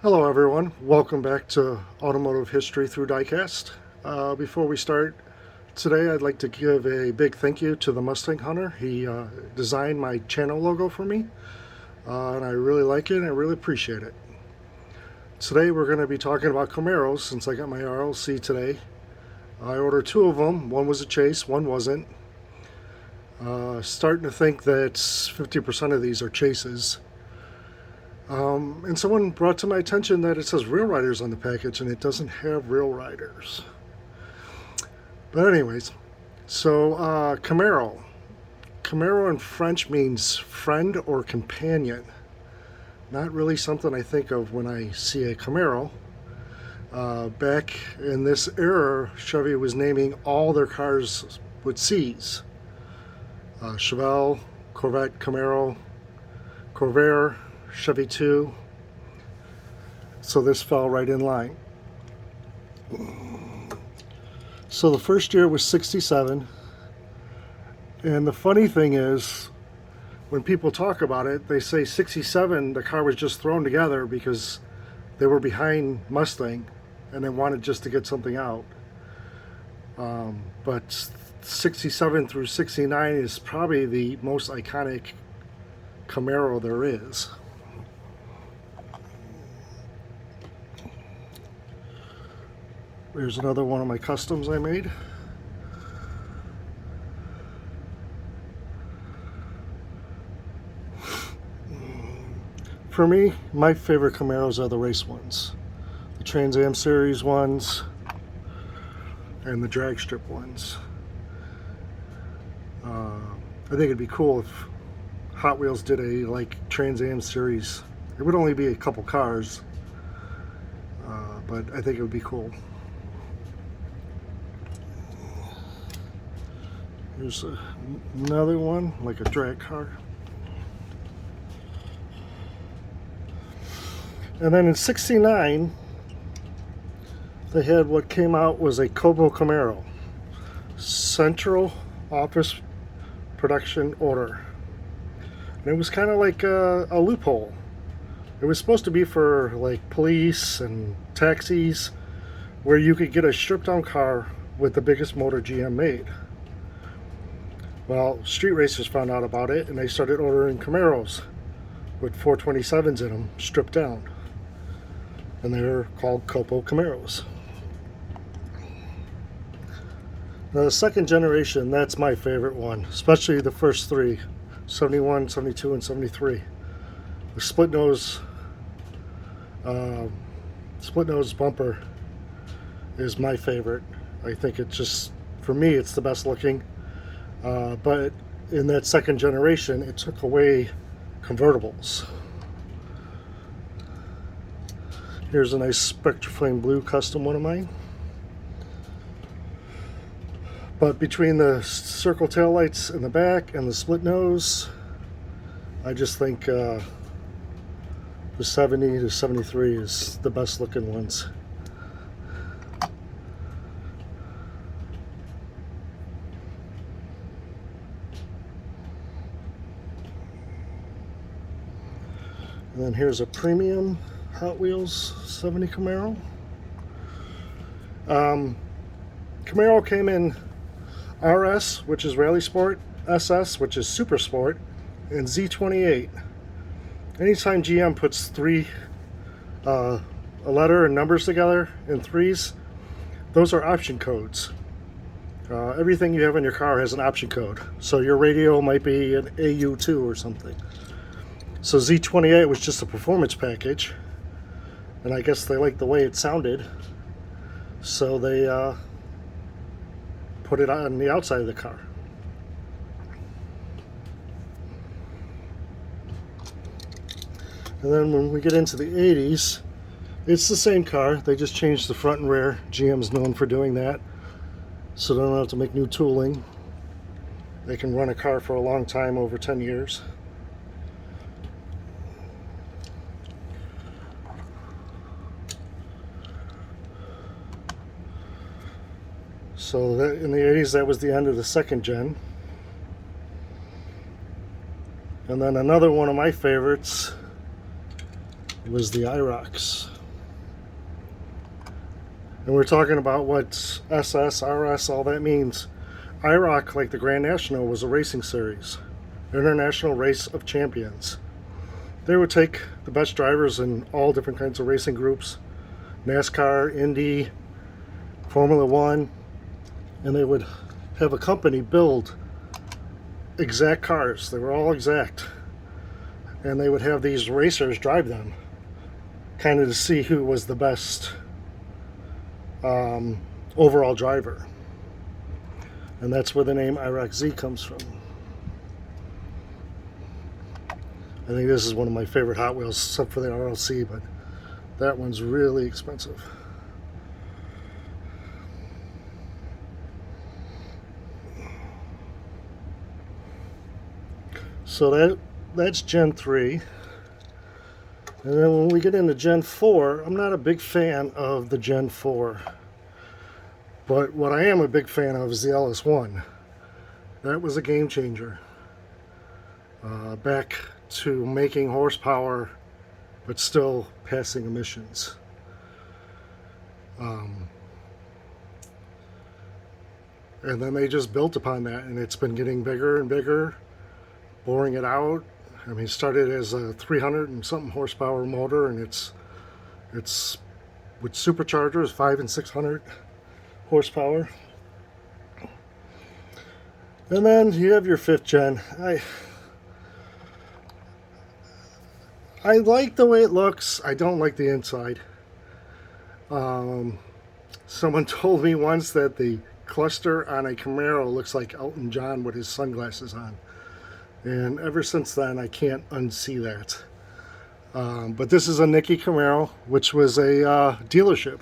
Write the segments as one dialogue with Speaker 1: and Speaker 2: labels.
Speaker 1: Hello everyone, welcome back to Automotive History through Diecast. Before we start today, I'd like to give a big thank you to the Mustang Hunter. He designed my channel logo for me, and I really like it and I really appreciate it. Today we're going to be talking about Camaros since I got my RLC today. I ordered two of them, one was a chase, one wasn't. Starting to think that 50% of these are chases. And someone brought to my attention that it says Real Riders on the package and it doesn't have Real Riders. But anyways, so Camaro. Camaro in French means friend or companion. Not really something I think of when I see a Camaro. Back in this era, Chevy was naming all their cars with C's. Chevelle, Corvette, Camaro, Corvair, Chevy 2. So this fell right in line. So the first year was 67. And the funny thing is, when people talk about it, they say 67, the car was just thrown together because they were behind Mustang and they wanted just to get something out. But 67 through 69 is probably the most iconic Camaro there is. Here's another one of my customs I made. For me, my favorite Camaros are the race ones. The Trans Am Series ones and the drag strip ones. I think it'd be cool if Hot Wheels did a Trans Am Series. It would only be a couple cars, but I think it would be cool. Here's another one, like a drag car. And then in 69, they had what came out was a Copo Camaro. Central Office Production Order. And it was kind of like a loophole. It was supposed to be for like police and taxis, where you could get a stripped down car with the biggest motor GM made. Well, street racers found out about it and they started ordering Camaros with 427s in them, stripped down. And they're called Copo Camaros. Now the second generation, that's my favorite one, especially the first three, 71, 72, and 73. The split nose bumper is my favorite. I think it just, for me, it's the best looking. But in that second generation, it took away convertibles. Here's a nice Spectraflame Blue custom one of mine. But between the circle taillights in the back and the split nose, I just think the 70 to 73 is the best looking ones. And then here's a premium Hot Wheels 70 Camaro. Camaro came in RS, which is Rally Sport, SS, which is Super Sport, and Z28. Anytime GM puts a letter and numbers together in threes, those are option codes. Everything you have in your car has an option code. So your radio might be an AU2 or something. So Z28 was just a performance package, and I guess they liked the way it sounded, so they put it on the outside of the car. And then when we get into the 80s, it's the same car, they just changed the front and rear. GM's known for doing that, so they don't have to make new tooling. They can run a car for a long time, over 10 years. So that, in the 80s, that was the end of the second gen. And then another one of my favorites was the IROX. And we're talking about what SS, RS, all that means. IROC, like the Grand National, was a racing series, International Race of Champions. They would take the best drivers in all different kinds of racing groups, NASCAR, Indy, Formula One, and they would have a company build exact cars. They were all exact. And they would have these racers drive them, kind of to see who was the best overall driver. And that's where the name IROC-Z comes from. I think this is one of my favorite Hot Wheels, except for the RLC, but that one's really expensive. So that's Gen 3. And then when we get into Gen 4, I'm not a big fan of the Gen 4. But what I am a big fan of is the LS1. That was a game changer. Back to making horsepower, but still passing emissions. And then they just built upon that, and it's been getting bigger and bigger, boring it out. I mean, it started as a 300 and something horsepower motor, and it's with superchargers, 500 and 600 horsepower. And then you have your 5th gen. I like the way it looks. I don't like the inside. Someone told me once that the cluster on a Camaro looks like Elton John with his sunglasses on. And ever since then, I can't unsee that. But this is a Nicky Camaro, which was a dealership.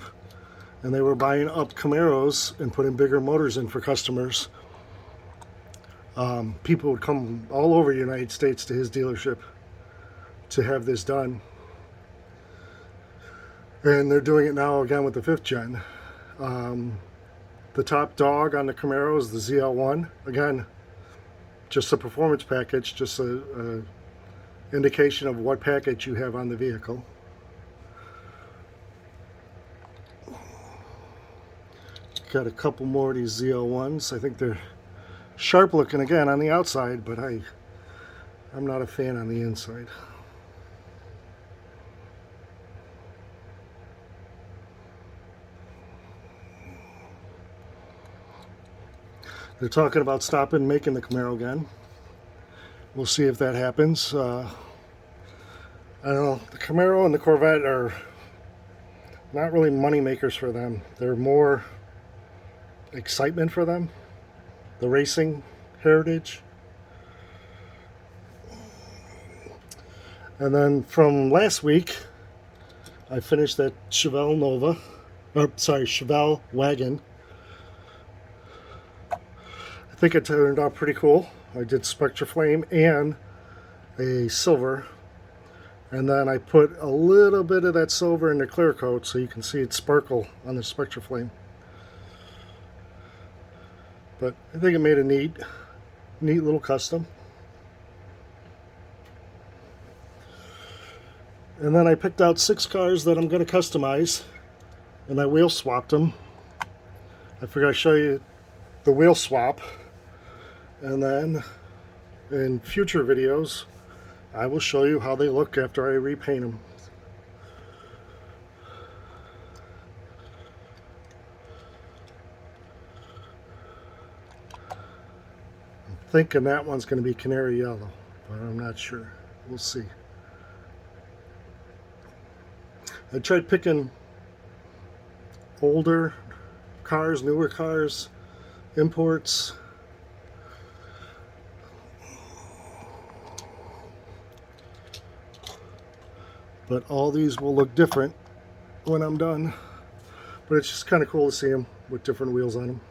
Speaker 1: And they were buying up Camaros and putting bigger motors in for customers. People would come all over the United States to his dealership to have this done. And they're doing it now again with the 5th gen. The top dog on the Camaro is the ZL1. Again, just a performance package, just a indication of what package you have on the vehicle. Got a couple more of these ZL1s. I think they're sharp looking again on the outside, but I'm not a fan on the inside. They're talking about stopping making the Camaro again. We'll see if that happens. I don't know. The Camaro and the Corvette are not really money makers for them. They're more excitement for them. The racing heritage. And then from last week, I finished that Chevelle Nova. Chevelle wagon. I think it turned out pretty cool. I did Spectra Flame and a silver, and then I put a little bit of that silver in the clear coat so you can see it sparkle on the Spectra Flame. But I think it made a neat little custom. And then I picked out 6 cars that I'm going to customize, and I wheel swapped them. I figured I'd show you the wheel swap. And then in future videos, I will show you how they look after I repaint them. I'm thinking that one's going to be canary yellow, but I'm not sure. We'll see. I tried picking older cars, newer cars, imports. But all these will look different when I'm done. But it's just kind of cool to see them with different wheels on them.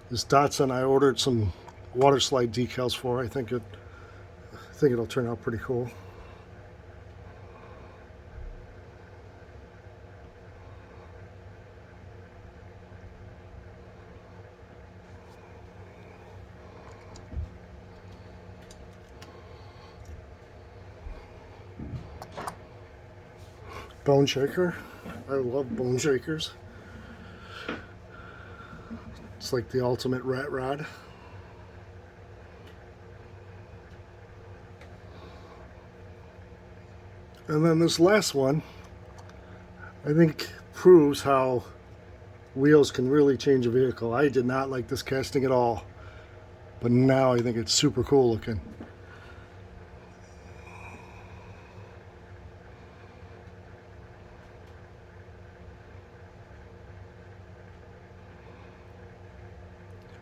Speaker 1: This Datsun I ordered some water slide decals for. I think it'll turn out pretty cool. Bone shaker. I love bone shakers. It's like the ultimate rat rod. And then this last one, I think, proves how wheels can really change a vehicle. I did not like this casting at all, but now I think it's super cool looking.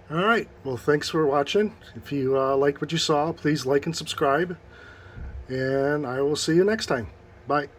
Speaker 1: Alright, well, thanks for watching. If you liked what you saw, please like and subscribe, and I will see you next time. Bye.